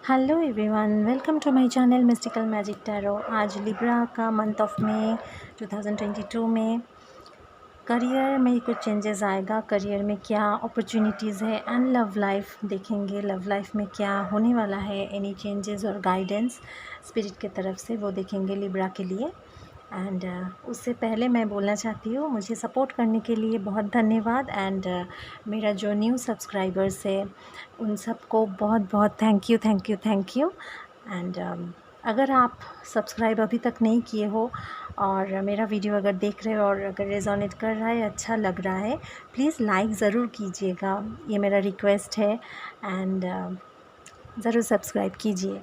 Hello everyone, welcome to my channel mystical magic tarot. आज Libra का month of May 2022 में career में कुछ चेंजेस आएगा। करियर में क्या अपॉर्चुनिटीज़ है एंड लव लाइफ देखेंगे। लव लाइफ में क्या होने वाला है, एनी चेंजेस और गाइडेंस स्पिरिट की तरफ से, वो देखेंगे लिब्रा के लिए। एंड उससे पहले मैं बोलना चाहती हूँ, मुझे सपोर्ट करने के लिए बहुत धन्यवाद। एंड मेरा जो न्यू सब्सक्राइबर्स है उन सबको बहुत बहुत थैंक यू। एंड अगर आप सब्सक्राइब अभी तक नहीं किए हो और मेरा वीडियो अगर देख रहे हो और अगर रेजोनेट कर रहा है, अच्छा लग रहा है, प्लीज़ लाइक ज़रूर कीजिएगा, ये मेरा रिक्वेस्ट है। एंड ज़रूर सब्सक्राइब कीजिए।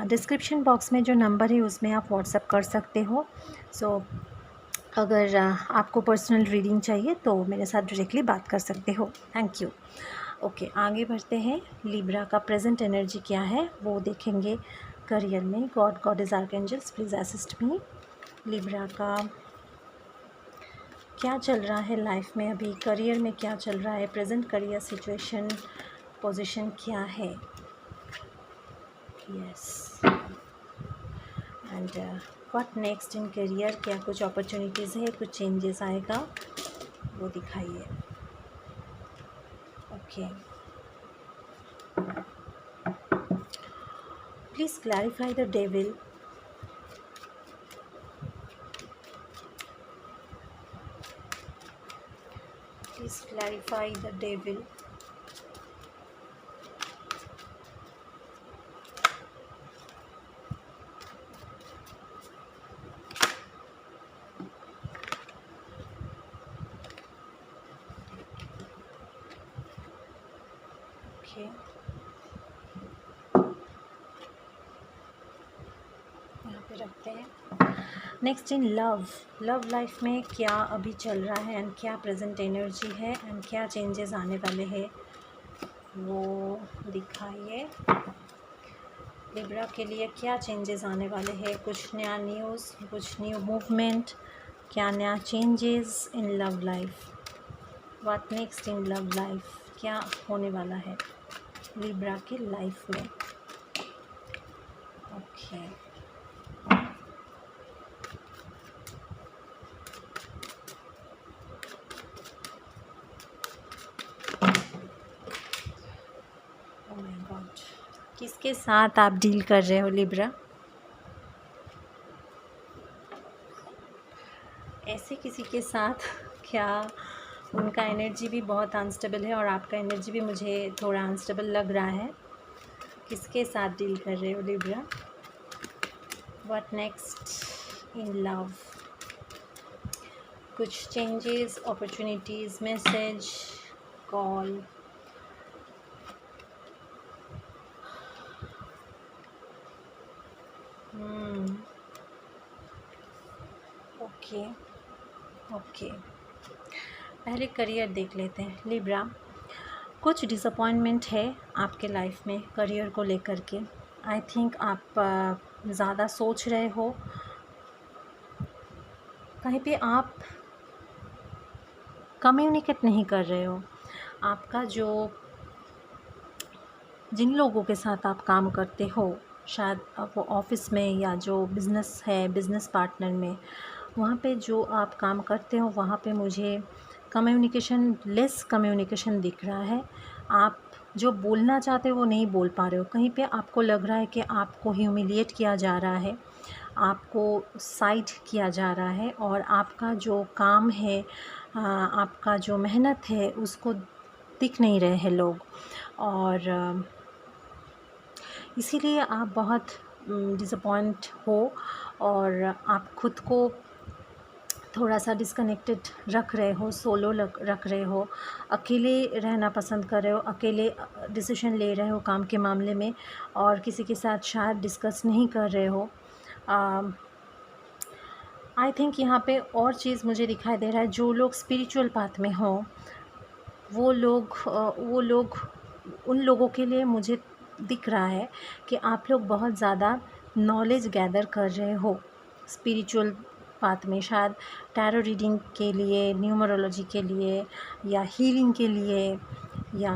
डिस्क्रिप्शन बॉक्स में जो नंबर है उसमें आप व्हाट्सअप कर सकते हो। सो अगर आपको पर्सनल रीडिंग चाहिए तो मेरे साथ डायरेक्टली बात कर सकते हो। Thank you. ओके, आगे बढ़ते हैं। लिब्रा का प्रेजेंट एनर्जी क्या है वो देखेंगे। करियर में God is archangels, please assist me. Libra का क्या चल रहा है लाइफ में, अभी करियर में क्या चल रहा है, प्रेजेंट करियर सिचुएशन पोजीशन क्या है। Yes, and what next in career, क्या कुछ अपॉर्चुनिटीज़ है, कुछ चेंजेस आएगा, वो दिखाइए। Okay, please clarify the devil. Please clarify the devil. Okay, यहाँ पे रखते हैं। नेक्स्ट इन लव लाइफ में क्या अभी चल रहा है एंड क्या प्रेजेंट एनर्जी है एंड क्या चेंजेस आने वाले हैं वो दिखाइए। लिब्रा के लिए क्या चेंजेस आने वाले हैं, कुछ नया न्यूज़, कुछ न्यू मूवमेंट, क्या नया changes in love life. What next in love life, क्या होने वाला है लिब्रा की लाइफ में। ओके, ओह माय गॉड, किसके साथ आप डील कर रहे हो लिब्रा? ऐसे किसी के साथ क्या उनका एनर्जी भी बहुत अनस्टेबल है और आपका एनर्जी भी मुझे थोड़ा अनस्टेबल लग रहा है। किसके साथ डील कर रहे हो Libra? What next in love, कुछ changes, opportunities, message, call. Okay okay, पहले करियर देख लेते हैं लिब्रा। कुछ डिसअपॉइंटमेंट है आपके लाइफ में करियर को लेकर के। आई थिंक आप ज़्यादा सोच रहे हो, कहीं पे आप कम्युनिकेट नहीं कर रहे हो। आपका जो जिन लोगों के साथ आप काम करते हो, शायद वो ऑफ़िस में या जो बिज़नेस है, बिज़नेस पार्टनर में, वहाँ पे जो आप काम करते हो वहाँ पे मुझे लेस कम्युनिकेशन दिख रहा है। आप जो बोलना चाहते हो वो नहीं बोल पा रहे हो। कहीं पे आपको लग रहा है कि आपको ह्यूमिलिएट किया जा रहा है, आपको साइड किया जा रहा है और आपका जो काम है, आपका जो मेहनत है उसको दिख नहीं रहे हैं लोग। और इसीलिए आप बहुत डिसअपॉइंट हो और आप खुद को थोड़ा सा डिस्कनेक्टेड रख रहे हो, सोलो रख रहे हो, अकेले रहना पसंद कर रहे हो, अकेले डिसीजन ले रहे हो काम के मामले में और किसी के साथ शायद डिस्कस नहीं कर रहे हो। आई थिंक यहाँ पे और चीज़ मुझे दिखाई दे रहा है, जो लोग स्पिरिचुअल पाथ में हों वो लोग उन लोगों के लिए मुझे दिख रहा है कि आप लोग बहुत ज़्यादा नॉलेज गैदर कर रहे हो स्पिरिचुअल पाथ में, शायद टैरो रीडिंग के लिए, न्यूमरोलॉजी के लिए या हीलिंग के लिए, या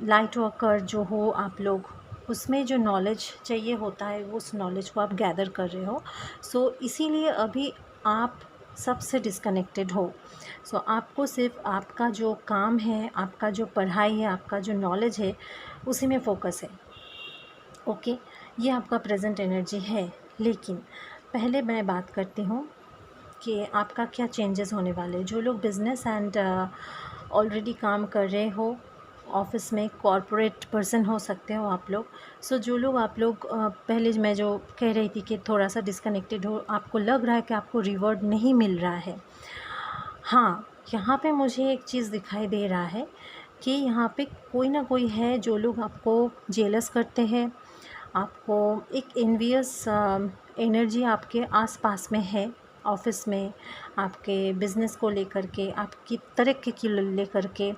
लाइट वर्कर जो हो आप लोग, उसमें जो नॉलेज चाहिए होता है वो उस नॉलेज को आप गैदर कर रहे हो। सो इसीलिए अभी आप सबसे डिस्कनेक्टेड हो। सो आपको सिर्फ आपका जो काम है, आपका जो पढ़ाई है, आपका जो नॉलेज है, उसी में फ़ोकस है। ओके, ये आपका प्रेजेंट एनर्जी है। लेकिन पहले मैं बात करती हूँ कि आपका क्या चेंजेस होने वाले। जो लोग बिज़नेस एंड ऑलरेडी काम कर रहे हो, ऑफिस में कॉरपोरेट पर्सन हो सकते हो आप लोग। सो जो लोग आप लोग पहले मैं जो कह रही थी कि थोड़ा सा डिस्कनेक्टेड हो, आपको लग रहा है कि आपको रिवॉर्ड नहीं मिल रहा है। हाँ, यहाँ पे मुझे एक चीज़ दिखाई दे रहा है कि यहाँ पे कोई ना कोई है जो लोग आपको जेलस करते हैं। आपको एक एनवियस एनर्जी आपके आसपास में है, ऑफिस में, आपके बिज़नेस को लेकर के, आपकी तरक्की को लेकर के।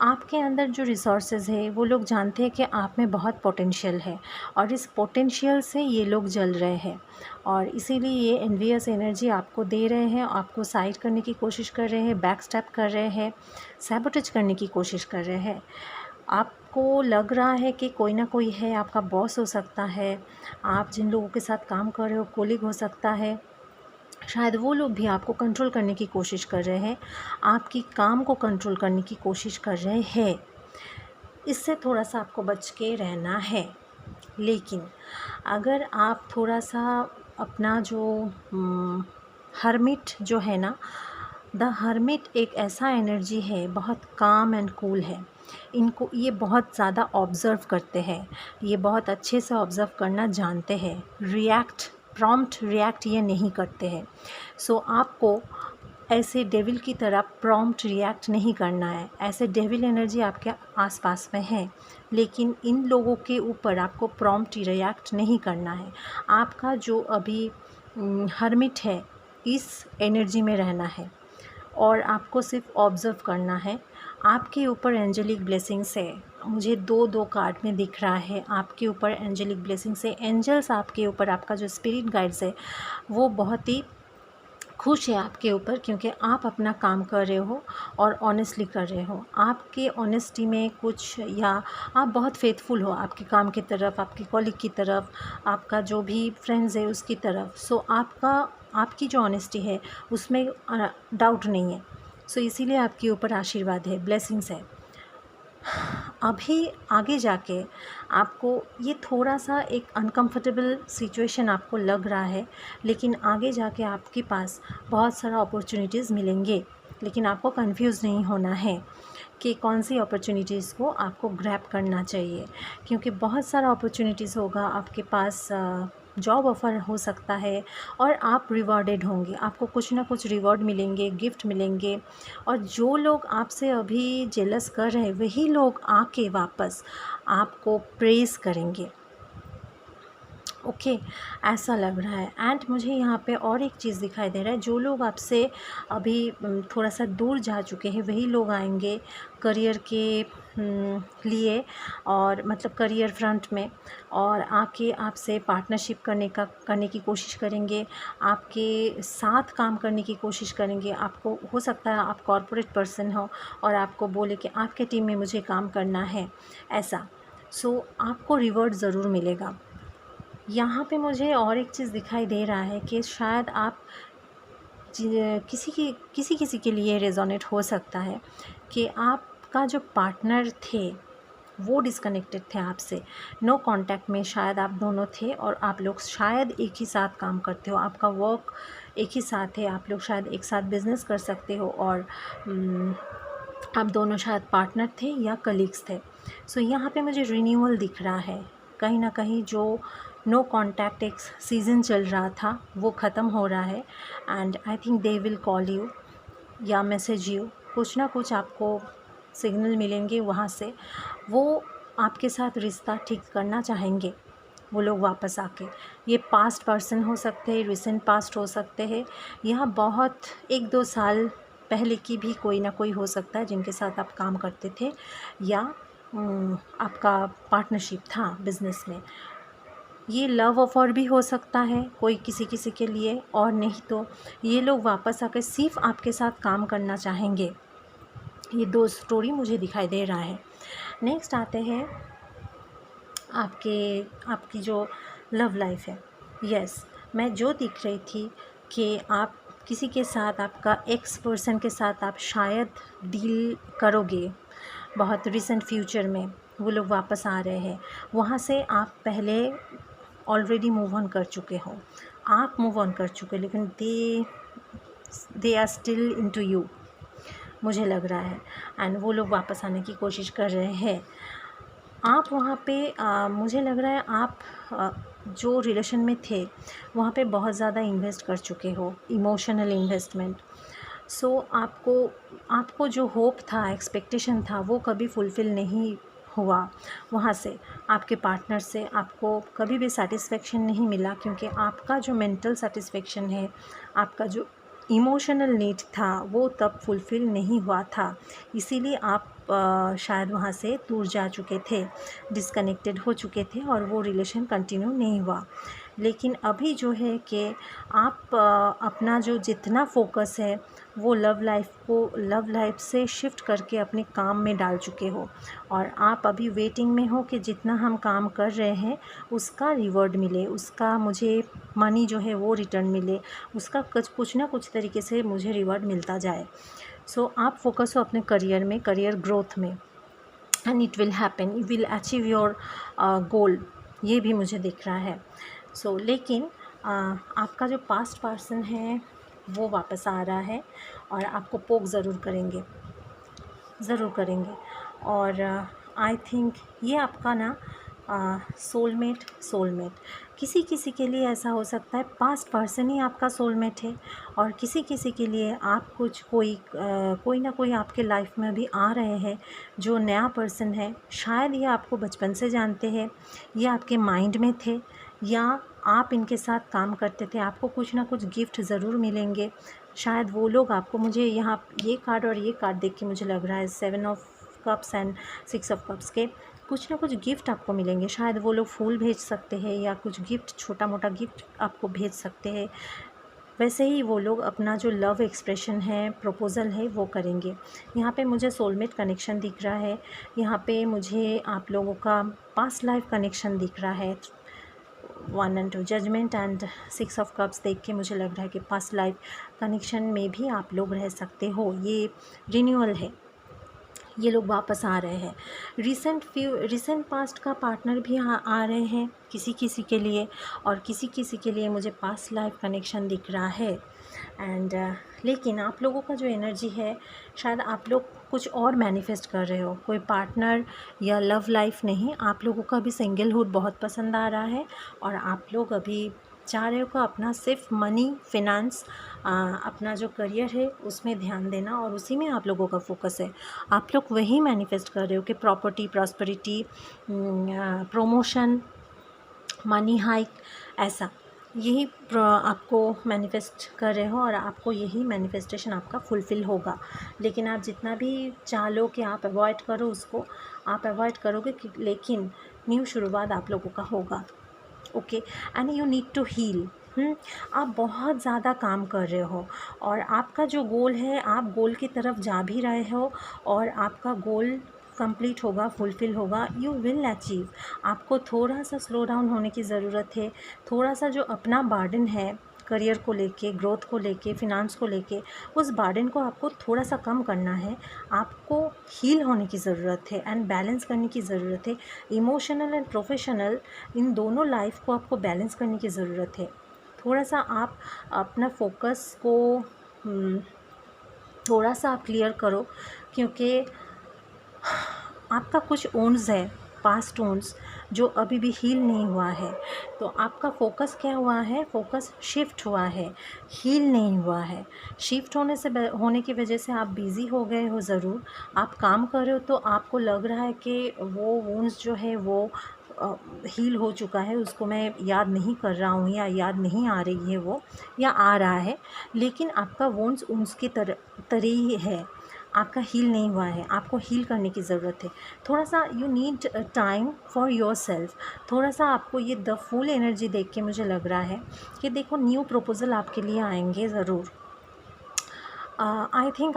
आपके अंदर जो रिसोर्सेज है वो लोग जानते हैं कि आप में बहुत पोटेंशियल है, और इस पोटेंशियल से ये लोग जल रहे हैं, और इसीलिए ये एनवियस एनर्जी आपको दे रहे हैं, आपको साइड करने की कोशिश कर रहे हैं, बैक स्टेप कर रहे हैं, सैबोटेज करने की कोशिश कर रहे हैं। आपको लग रहा है कि कोई ना कोई है, आपका बॉस हो सकता है, आप जिन लोगों के साथ काम कर रहे हो कोलीग हो सकता है, शायद वो लोग भी आपको कंट्रोल करने की कोशिश कर रहे हैं, आपकी काम को कंट्रोल करने की कोशिश कर रहे हैं। इससे थोड़ा सा आपको बच के रहना है। लेकिन अगर आप थोड़ा सा अपना जो हर्मिट जो है ना, द हर्मिट एक ऐसा एनर्जी है, बहुत काम एंड कूल है। इनको ये बहुत ज़्यादा ऑब्ज़र्व करते हैं, ये बहुत अच्छे से ऑब्ज़र्व करना जानते हैं, प्रॉम्प्ट रिएक्ट ये नहीं करते हैं। सो आपको ऐसे डेविल की तरह प्रॉम्प्ट रिएक्ट नहीं करना है। ऐसे डेविल एनर्जी आपके आसपास में है, लेकिन इन लोगों के ऊपर आपको प्रॉम्प्ट रिएक्ट नहीं करना है। आपका जो अभी हर्मिट है, इस एनर्जी में रहना है, और आपको सिर्फ ऑब्ज़र्व करना है। आपके ऊपर एंजेलिक ब्लेसिंग्स है, मुझे दो कार्ड में दिख रहा है आपके ऊपर एंजेलिक ब्लेसिंग्स है। एंजल्स आपके ऊपर, आपका जो स्पिरिट गाइड्स है वो बहुत ही खुश है आपके ऊपर, क्योंकि आप अपना काम कर रहे हो और ऑनेस्टली कर रहे हो। आपके ऑनेस्टी में कुछ, या आप बहुत फेथफुल हो आपके काम की तरफ, आपके कॉलीग की तरफ, आपका जो भी फ्रेंड्स है उसकी तरफ। सो आपकी जो ऑनेस्टी है उसमें डाउट नहीं है। सो इसीलिए आपके ऊपर आशीर्वाद है, ब्लेसिंग्स है। अभी आगे जाके आपको ये थोड़ा सा एक अनकंफर्टेबल सिचुएशन आपको लग रहा है, लेकिन आगे जाके आपके पास बहुत सारा अपॉर्चुनिटीज़ मिलेंगे। लेकिन आपको कंफ्यूज नहीं होना है कि कौन सी अपॉर्चुनिटीज़ को आपको ग्रैब करना चाहिए, क्योंकि बहुत सारा अपॉर्चुनिटीज़ होगा आपके पास। जॉब ऑफ़र हो सकता है और आप रिवॉर्डेड होंगे, आपको कुछ ना कुछ रिवॉर्ड मिलेंगे, गिफ्ट मिलेंगे। और जो लोग आपसे अभी जेलस कर रहे हैं वही लोग आके वापस आपको प्रेज़ करेंगे। ओके, ऐसा लग रहा है। एंड मुझे यहाँ पे और एक चीज़ दिखाई दे रहा है, जो लोग आपसे अभी थोड़ा सा दूर जा चुके हैं वही लोग आएंगे करियर के लिए, और मतलब करियर फ्रंट में, और आके आपसे पार्टनरशिप करने की कोशिश करेंगे, आपके साथ काम करने की कोशिश करेंगे। आपको हो सकता है आप कॉरपोरेट पर्सन हो और आपको बोले कि आपके टीम में मुझे काम करना है, ऐसा। सो आपको रिवॉर्ड ज़रूर मिलेगा। यहाँ पे मुझे और एक चीज़ दिखाई दे रहा है कि शायद आप किसी के लिए रेजोनेट हो सकता है कि आपका जो पार्टनर थे वो डिस्कनेक्टेड थे आपसे, नो कांटेक्ट में शायद आप दोनों थे, और आप लोग शायद एक ही साथ काम करते हो, आपका वर्क एक ही साथ है, आप लोग शायद एक साथ बिज़नेस कर सकते हो, और आप दोनों शायद पार्टनर थे या कलीग्स थे। सो यहाँ पे मुझे रिन्यूअल दिख रहा है, कहीं ना कहीं जो नो कांटेक्ट एक सीज़न चल रहा था वो ख़त्म हो रहा है। And I think they will call you या मैसेज यू, कुछ ना कुछ आपको सिग्नल मिलेंगे वहाँ से। वो आपके साथ रिश्ता ठीक करना चाहेंगे वो लोग वापस आके। ये पास्ट पर्सन हो सकते हैं, रिसेंट पास्ट हो सकते हैं, यहाँ बहुत 1-2 साल पहले की भी कोई ना कोई हो सकता है जिनके साथ आप काम करते थे, या आपका पार्टनरशिप था बिज़नेस में। ये लव ऑफ़र भी हो सकता है कोई किसी के लिए, और नहीं तो ये लोग वापस आकर सिर्फ आपके साथ काम करना चाहेंगे। ये 2 स्टोरी मुझे दिखाई दे रहा है। नेक्स्ट आते हैं आपकी जो लव लाइफ है, यस, मैं जो दिख रही थी कि आप किसी के साथ, आपका एक्स पर्सन के साथ आप शायद डील करोगे बहुत रिसेंट फ्यूचर में, वो लोग वापस आ रहे हैं, वहाँ से आप पहले ऑलरेडी मूव ऑन कर चुके हो, आप मूव ऑन कर चुके, लेकिन they are still into you, मुझे लग रहा है, एंड वो लोग वापस आने की कोशिश कर रहे हैं। आप वहाँ पे मुझे लग रहा है आप जो रिलेशन में थे वहाँ पे बहुत ज़्यादा इन्वेस्ट कर चुके हो, इमोशनल इन्वेस्टमेंट। सो आपको जो होप था, एक्सपेक्टेशन था, वो कभी फुलफ़िल नहीं हुआ। वहाँ से आपके पार्टनर से आपको कभी भी सेटिस्फेक्शन नहीं मिला, क्योंकि आपका जो मेंटल सेटिस्फेक्शन है, आपका जो इमोशनल नीड था, वो तब फुलफ़िल नहीं हुआ था। इसीलिए आप शायद वहाँ से दूर जा चुके थे, डिस्कनेक्टेड हो चुके थे, और वो रिलेशन कंटिन्यू नहीं हुआ। लेकिन अभी जो है कि आप अपना जो जितना फोकस है वो लव लाइफ से शिफ्ट करके अपने काम में डाल चुके हो, और आप अभी वेटिंग में हो कि जितना हम काम कर रहे हैं उसका रिवॉर्ड मिले, उसका मुझे मनी जो है वो रिटर्न मिले, उसका कुछ ना कुछ तरीके से मुझे रिवॉर्ड मिलता जाए। सो आप फोकस हो अपने करियर में, करियर ग्रोथ में, and it will happen, you will achieve your goal, ये भी मुझे दिख रहा है। लेकिन आपका जो पास्ट पर्सन है वो वापस आ रहा है, और आपको पोक ज़रूर करेंगे, और आई थिंक ये आपका ना सोलमेट किसी के लिए ऐसा हो सकता है, पास्ट पर्सन ही आपका सोलमेट है, और किसी के लिए आप कोई ना कोई आपके लाइफ में भी आ रहे हैं जो नया पर्सन है। शायद ये आपको बचपन से जानते हैं, ये आपके माइंड में थे, या आप इनके साथ काम करते थे, आपको कुछ ना कुछ गिफ्ट ज़रूर मिलेंगे। शायद वो लोग आपको, मुझे यहाँ ये कार्ड और ये कार्ड देख के मुझे लग रहा है 7 of cups and 6 of cups के, कुछ ना कुछ गिफ्ट आपको मिलेंगे। शायद वो लोग फूल भेज सकते हैं, या कुछ गिफ्ट, छोटा मोटा गिफ्ट आपको भेज सकते हैं। वैसे ही वो लोग अपना जो लव एक्सप्रेशन है, प्रपोज़ल है, वो करेंगे। यहाँ पे मुझे सोलमेट कनेक्शन दिख रहा है, यहाँ पे मुझे आप लोगों का पास्ट लाइफ कनेक्शन दिख रहा है। 1 and 2 judgement and 6 of cups देख के मुझे लग रहा है कि पास्ट लाइफ कनेक्शन में भी आप लोग रह सकते हो। ये रिन्यूअल है, ये लोग वापस आ रहे हैं। रिसेंट पास्ट का पार्टनर भी आ रहे हैं किसी के लिए, और किसी के लिए मुझे पास्ट लाइफ कनेक्शन दिख रहा है। एंड लेकिन आप लोगों का जो एनर्जी है, शायद आप लोग कुछ और मैनिफेस्ट कर रहे हो, कोई पार्टनर या लव लाइफ नहीं। आप लोगों का भी सिंगलहुड बहुत पसंद आ रहा है, और आप लोग अभी चाह रहे हो कि अपना सिर्फ मनी, फिनांस, अपना जो करियर है उसमें ध्यान देना, और उसी में आप लोगों का फोकस है। आप लोग वही मैनिफेस्ट कर रहे हो कि property, prosperity, promotion, money hike, ऐसा यही आपको मैनिफेस्ट कर रहे हो, और आपको यही मैनिफेस्टेशन आपका फुलफ़िल होगा। लेकिन आप जितना भी चाह लो कि आप अवॉइड करो उसको, आप अवॉइड करोगे, लेकिन न्यू शुरुआत आप लोगों का होगा। Okay, and you need to heal. आप बहुत ज़्यादा काम कर रहे हो, और आपका जो गोल है, आप गोल की तरफ जा भी रहे हो, और आपका गोल कंप्लीट होगा, फुलफ़िल होगा, यू विल अचीव। आपको थोड़ा सा स्लो डाउन होने की ज़रूरत है, थोड़ा सा जो अपना बर्डन है करियर को लेके, ग्रोथ को लेके, फिनांस को लेके, उस बर्डन को आपको थोड़ा सा कम करना है। आपको हील होने की ज़रूरत है, एंड बैलेंस करने की ज़रूरत है। इमोशनल एंड प्रोफेशनल, इन दोनों लाइफ को आपको बैलेंस करने की ज़रूरत है। थोड़ा सा आप अपना फोकस को थोड़ा सा आप क्लियर करो, क्योंकि आपका कुछ ओन्स है, पास्ट ओन्स, जो अभी भी हील नहीं हुआ है। तो आपका फोकस क्या हुआ है? फोकस शिफ्ट हुआ है, हील नहीं हुआ है। शिफ्ट होने की वजह से आप बिज़ी हो गए हो ज़रूर। आप काम कर रहे हो तो आपको लग रहा है कि वो वोन्स जो है वो हील हो चुका है, उसको मैं याद नहीं कर रहा हूँ, या याद नहीं आ रही है वो, या आ रहा है, लेकिन आपका वोन्स उनकी तरह ही है, आपका हील नहीं हुआ है। आपको हील करने की ज़रूरत है। थोड़ा सा you need time for your self. थोड़ा सा आपको ये द फुल एनर्जी देख के मुझे लग रहा है कि देखो न्यू प्रपोज़ल आपके लिए आएंगे ज़रूर। आई थिंक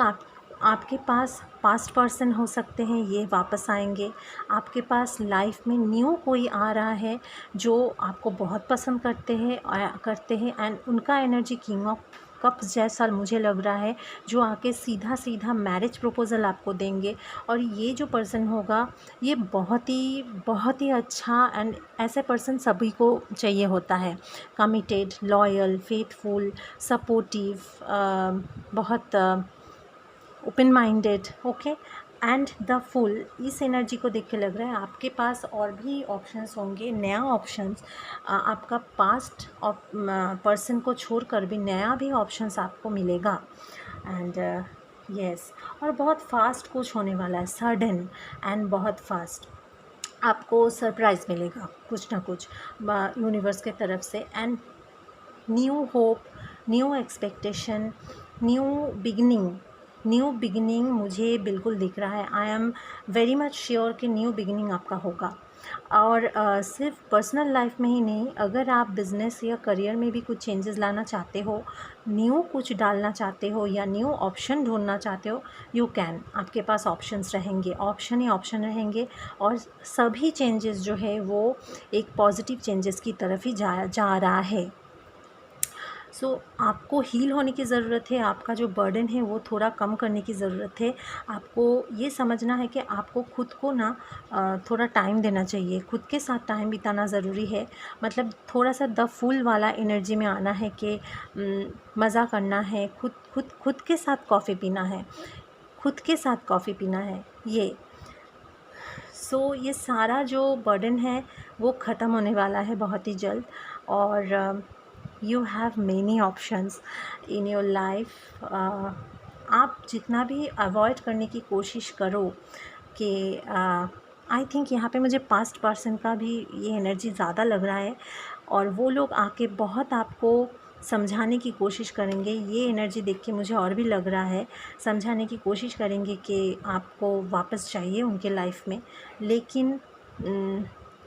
आपके पास पास्ट पर्सन हो सकते हैं, ये वापस आएंगे। आपके पास लाइफ में न्यू कोई आ रहा है जो आपको बहुत पसंद करते हैं एंड उनका एनर्जी किंग ऑफ कप्स जैसा मुझे लग रहा है, जो आके सीधा सीधा मैरिज प्रपोज़ल आपको देंगे। और ये जो पर्सन होगा ये बहुत ही अच्छा, एंड ऐसे पर्सन सभी को चाहिए होता है। कमिटेड, लॉयल, फेथफुल, सपोर्टिव, बहुत open minded. Okay, and the full, इस एनर्जी को देख के लग रहा है आपके पास और भी ऑप्शंस होंगे, नया ऑप्शंस। आपका पास्ट पर्सन को छोड़कर भी नया भी ऑप्शंस आपको मिलेगा। एंड यस, और बहुत फास्ट कुछ होने वाला है, सडन एंड बहुत फास्ट आपको सरप्राइज़ मिलेगा कुछ ना कुछ यूनिवर्स के तरफ से। And new hope, new expectation, new beginning मुझे बिल्कुल दिख रहा है। I am very much sure कि न्यू बिगिनिंग आपका होगा। और सिर्फ पर्सनल लाइफ में ही नहीं, अगर आप बिज़नेस या करियर में भी कुछ चेंजेस लाना चाहते हो, न्यू कुछ डालना चाहते हो या न्यू ऑप्शन ढूंढना चाहते हो, यू कैन। आपके पास ऑप्शंस रहेंगे, ऑप्शन ही ऑप्शन रहेंगे। और सभी चेंजेस जो है वो एक पॉजिटिव चेंजेस की तरफ ही जा रहा है। सो आपको हील होने की ज़रूरत है। आपका जो बर्डन है वो थोड़ा कम करने की ज़रूरत है। आपको ये समझना है कि आपको खुद को ना थोड़ा टाइम देना चाहिए, खुद के साथ टाइम बिताना ज़रूरी है। मतलब थोड़ा सा द फुल वाला एनर्जी में आना है कि मज़ा करना है, खुद के साथ कॉफ़ी पीना है, खुद के साथ कॉफ़ी पीना है ये। सो ये सारा जो बर्डन है वो ख़त्म होने वाला है बहुत ही जल्द। और you have many options in your life. आप जितना भी अवॉइड करने की कोशिश करो कि आई थिंक यहाँ पे मुझे पास्ट पर्सन का भी ये एनर्जी ज़्यादा लग रहा है, और वो लोग आके बहुत आपको समझाने की कोशिश करेंगे। ये एनर्जी देख के मुझे और भी लग रहा है, समझाने की कोशिश करेंगे कि आपको वापस चाहिए उनके लाइफ में। लेकिन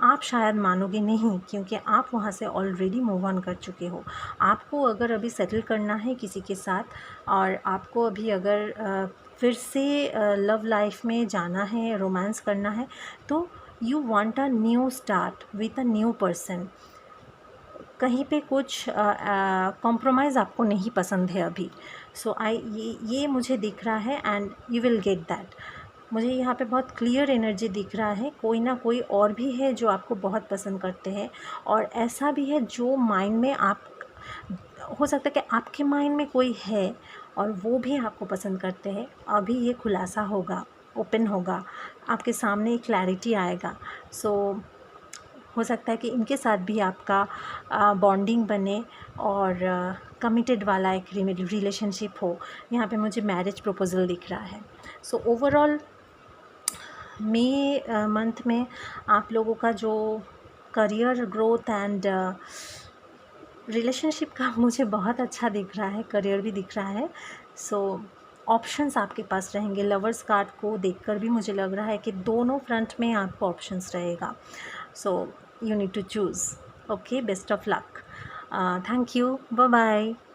आप शायद मानोगे नहीं, क्योंकि आप वहाँ से ऑलरेडी मूव ऑन कर चुके हो। आपको अगर अभी सेटल करना है किसी के साथ, और आपको अभी अगर फिर से लव लाइफ में जाना है, रोमांस करना है, तो you want a new start with a new person. कहीं पे कुछ कॉम्प्रोमाइज़ आपको नहीं पसंद है अभी। सो ये मुझे दिख रहा है, and you will get that. मुझे यहाँ पे बहुत क्लियर एनर्जी दिख रहा है। कोई ना कोई और भी है जो आपको बहुत पसंद करते हैं, और ऐसा भी है जो माइंड में आप, हो सकता है कि आपके माइंड में कोई है और वो भी आपको पसंद करते हैं। अभी ये खुलासा होगा, ओपन होगा, आपके सामने क्लैरिटी आएगा। सो हो सकता है कि इनके साथ भी आपका बॉन्डिंग बने और कमिटेड वाला एक रिलेशनशिप हो। यहाँ पे मुझे मैरिज प्रपोज़ल दिख रहा है। सो ओवरऑल मई मंथ में आप लोगों का जो करियर ग्रोथ एंड रिलेशनशिप का मुझे बहुत अच्छा दिख रहा है, करियर भी दिख रहा है। सो ऑप्शंस आपके पास रहेंगे। लवर्स कार्ड को देखकर भी मुझे लग रहा है कि दोनों फ्रंट में आपको ऑप्शंस रहेगा। सो you need to choose. Okay, best of luck. Thank you. Bye bye.